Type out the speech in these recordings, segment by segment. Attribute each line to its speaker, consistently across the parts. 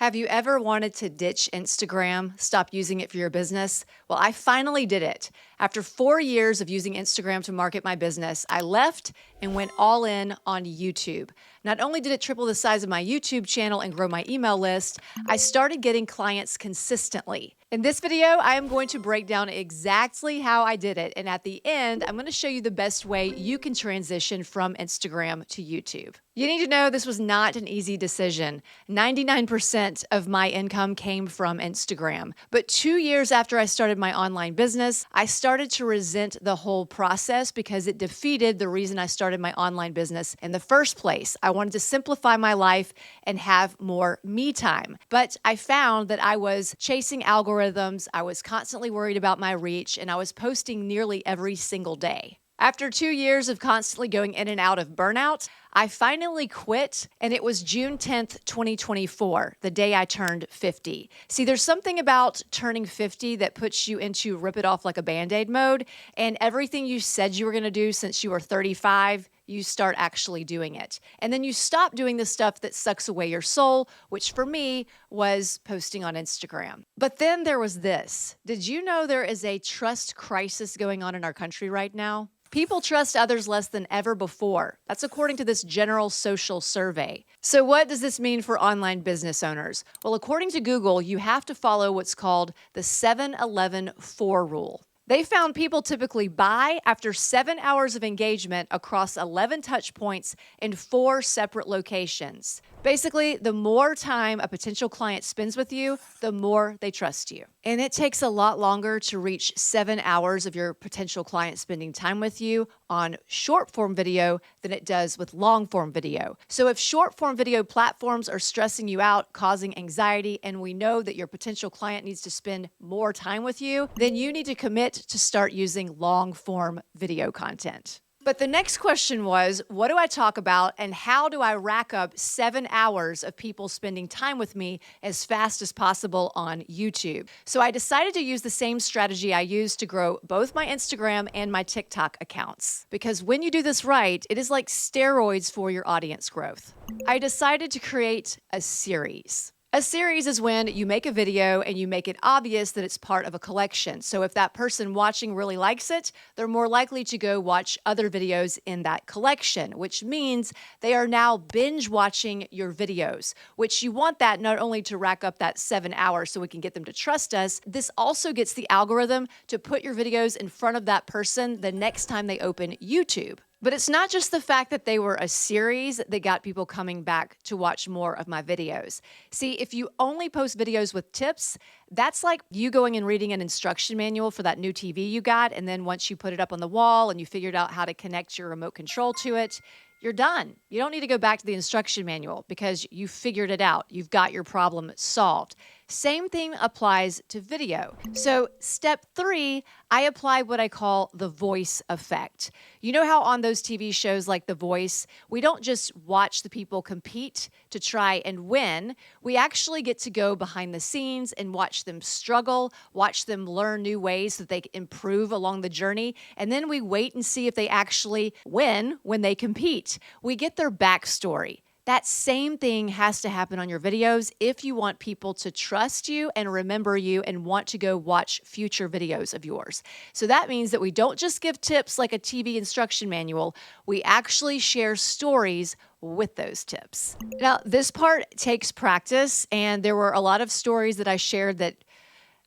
Speaker 1: Have you ever wanted to ditch Instagram, stop using it for your business? Well, I finally did it. After 4 years of using Instagram to market my business, I left and went all in on YouTube. Not only did it triple the size of my YouTube channel and grow my email list, I started getting clients consistently. In this video, I am going to break down exactly how I did it. And at the end, I'm going to show you the best way you can transition from Instagram to YouTube. You need to know this was not an easy decision. 99% of my income came from Instagram. But 2 years after I started my online business, I started to resent the whole process because it defeated the reason I started my online business in the first place. I wanted to simplify my life and have more me time. But I found that I was chasing algorithms, I was constantly worried about my reach, and I was posting nearly every single day. After 2 years of constantly going in and out of burnout, I finally quit, and it was June 10th, 2024, the day I turned 50. See, there's something about turning 50 that puts you into rip it off like a Band-Aid mode, and everything you said you were going to do since you were 35, you start actually doing it. And then you stop doing the stuff that sucks away your soul, which for me was posting on Instagram. But then there was this. Did you know there is a trust crisis going on in our country right now? People trust others less than ever before. That's according to this general social survey. So what does this mean for online business owners? Well, according to Google, you have to follow what's called the 7-11-4 rule. They found people typically buy after 7 hours of engagement across 11 touch points in 4 separate locations. Basically, the more time a potential client spends with you, the more they trust you. And it takes a lot longer to reach 7 hours of your potential client spending time with you on short form video than it does with long form video. So if short form video platforms are stressing you out, causing anxiety, and we know that your potential client needs to spend more time with you, then you need to commit to start using long form video content. But the next question was, what do I talk about and how do I rack up 7 hours of people spending time with me as fast as possible on YouTube? So I decided to use the same strategy I used to grow both my Instagram and my TikTok accounts. Because when you do this right, it is like steroids for your audience growth. I decided to create a series. A series is when you make a video and you make it obvious that it's part of a collection. So if that person watching really likes it, they're more likely to go watch other videos in that collection, which means they are now binge watching your videos, which you want that not only to rack up that 7 hours so we can get them to trust us, this also gets the algorithm to put your videos in front of that person the next time they open YouTube. But it's not just the fact that they were a series that got people coming back to watch more of my videos. See, if you only post videos with tips, that's like you going and reading an instruction manual for that new TV you got, and then once you put it up on the wall and you figured out how to connect your remote control to it, you're done. You don't need to go back to the instruction manual because you figured it out. You've got your problem solved. Same thing applies to video. So step 3, I apply what I call the voice effect. You know how on those TV shows like The Voice, we don't just watch the people compete to try and win. We actually get to go behind the scenes and watch them struggle, watch them learn new ways that they can improve along the journey, and then we wait and see if they actually win when they compete. We get their backstory. That same thing has to happen on your videos if you want people to trust you and remember you and want to go watch future videos of yours. So that means that we don't just give tips like a TV instruction manual, we actually share stories with those tips. Now, this part takes practice, and there were a lot of stories that I shared that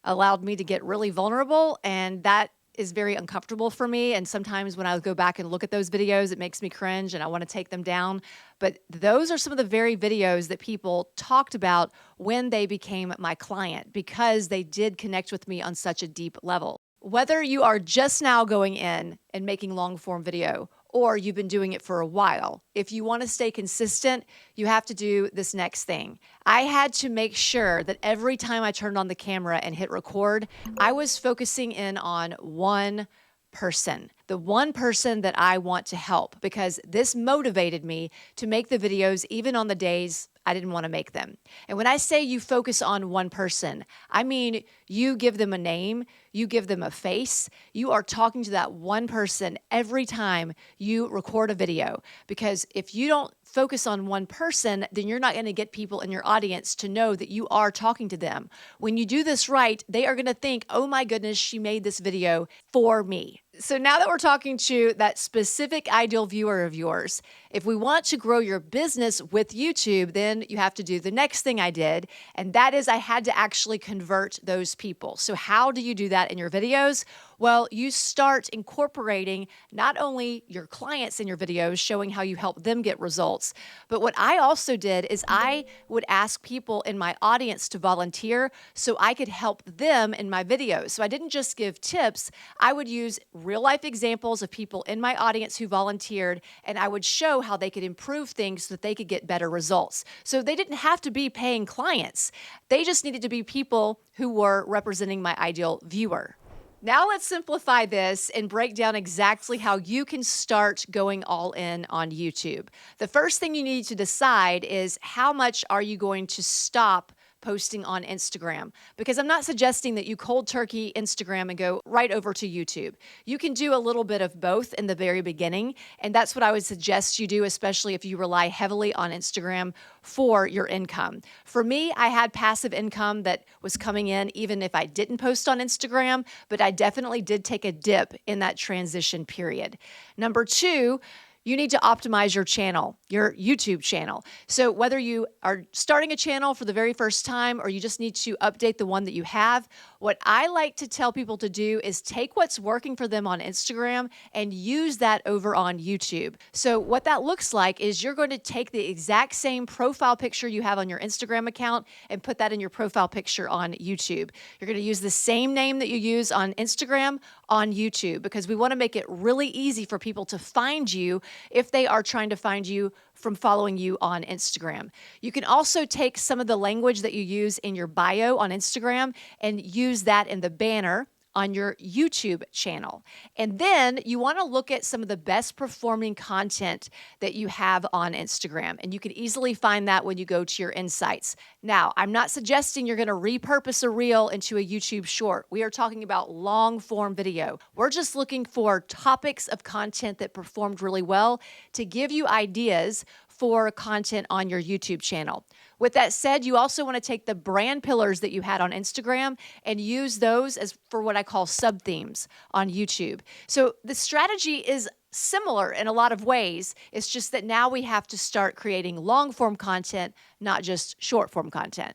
Speaker 1: allowed me to get really vulnerable, and that is very uncomfortable for me. And sometimes when I go back and look at those videos, it makes me cringe and I want to take them down. But those are some of the very videos that people talked about when they became my client because they did connect with me on such a deep level. Whether you are just now going in and making long form video or you've been doing it for a while, if you want to stay consistent, you have to do this next thing. I had to make sure that every time I turned on the camera and hit record, I was focusing in on one person. the one person that I want to help, because this motivated me to make the videos even on the days I didn't want to make them. And when I say you focus on one person, I mean you give them a name, you give them a face. You are talking to that one person every time you record a video. Because if you don't focus on one person, then you're not going to get people in your audience to know that you are talking to them. When you do this right, they are going to think, oh my goodness, she made this video for me. So now that we're talking to that specific ideal viewer of yours, if we want to grow your business with YouTube, then you have to do the next thing I did, and that is I had to actually convert those people. So how do you do that in your videos? Well, you start incorporating not only your clients in your videos, showing how you help them get results, but what I also did is I would ask people in my audience to volunteer so I could help them in my videos. So I didn't just give tips, I would use real life examples of people in my audience who volunteered, and I would show how they could improve things so that they could get better results. So they didn't have to be paying clients. They just needed to be people who were representing my ideal viewer. Now let's simplify this and break down exactly how you can start going all in on YouTube. The first thing you need to decide is how much are you going to stop posting on Instagram, because I'm not suggesting that you cold turkey Instagram and go right over to YouTube. You can do a little bit of both in the very beginning, and that's what I would suggest you do, especially if you rely heavily on Instagram for your income. For me, I had passive income that was coming in even if I didn't post on Instagram, but I definitely did take a dip in that transition period. Number two, you need to optimize your channel, your YouTube channel. So whether you are starting a channel for the very first time or you just need to update the one that you have, what I like to tell people to do is take what's working for them on Instagram and use that over on YouTube. So what that looks like is you're going to take the exact same profile picture you have on your Instagram account and put that in your profile picture on YouTube. You're going to use the same name that you use on Instagram on YouTube, because we want to make it really easy for people to find you if they are trying to find you from following you on Instagram. You can also take some of the language that you use in your bio on Instagram and use that in the banner on your YouTube channel. And then you want to look at some of the best performing content that you have on Instagram. And you can easily find that when you go to your insights. Now, I'm not suggesting you're going to repurpose a reel into a YouTube short. We are talking about long form video. We're just looking for topics of content that performed really well to give you ideas for content on your YouTube channel. With that said, you also want to take the brand pillars that you had on Instagram and use those as for what I call sub-themes on YouTube. So the strategy is similar in a lot of ways. It's just that now we have to start creating long-form content, not just short-form content.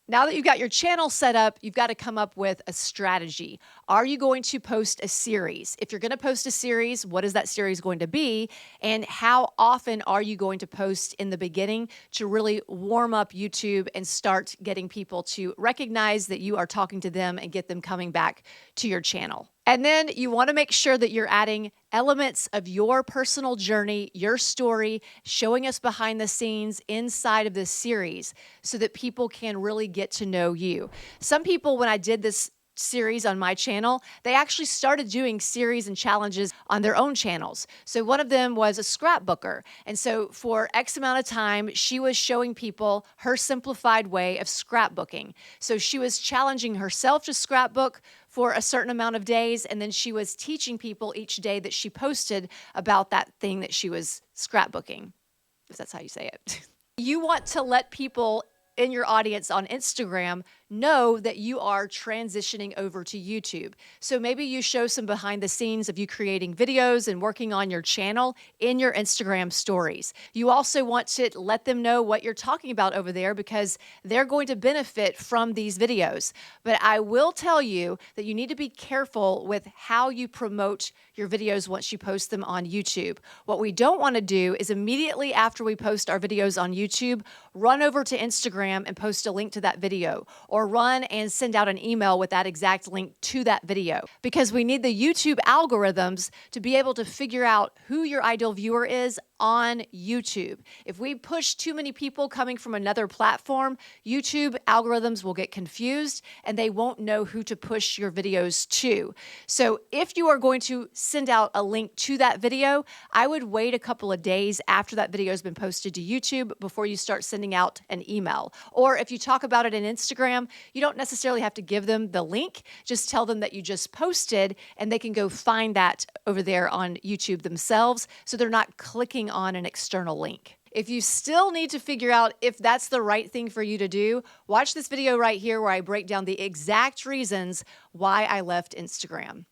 Speaker 1: Now that you've got your channel set up, you've got to come up with a strategy. Are you going to post a series? If you're going to post a series, what is that series going to be? And how often are you going to post in the beginning to really warm up YouTube and start getting people to recognize that you are talking to them and get them coming back to your channel? And then you want to make sure that you're adding elements of your personal journey, your story, showing us behind the scenes inside of this series so that people can really get to know you. Some people, when I did this series on my channel, they actually started doing series and challenges on their own channels. So one of them was a scrapbooker. And so for X amount of time, she was showing people her simplified way of scrapbooking. So she was challenging herself to scrapbook for a certain amount of days, and then she was teaching people each day that she posted about that thing that she was scrapbooking, if that's how you say it. You want to let people in your audience on Instagram know that you are transitioning over to YouTube. So maybe you show some behind the scenes of you creating videos and working on your channel in your Instagram stories. You also want to let them know what you're talking about over there because they're going to benefit from these videos. But I will tell you that you need to be careful with how you promote your videos once you post them on YouTube. What we don't want to do is immediately after we post our videos on YouTube, run over to Instagram and post a link to that video, or run and send out an email with that exact link to that video, because we need the YouTube algorithms to be able to figure out who your ideal viewer is on YouTube. If we push too many people coming from another platform, YouTube algorithms will get confused and they won't know who to push your videos to. So if you are going to send out a link to that video, I would wait a couple of days after that video has been posted to YouTube before you start sending out an email. Or if you talk about it in Instagram, you don't necessarily have to give them the link. Just tell them that you just posted and they can go find that over there on YouTube themselves so they're not clicking on an external link. If you still need to figure out if that's the right thing for you to do, watch this video right here where I break down the exact reasons why I left Instagram.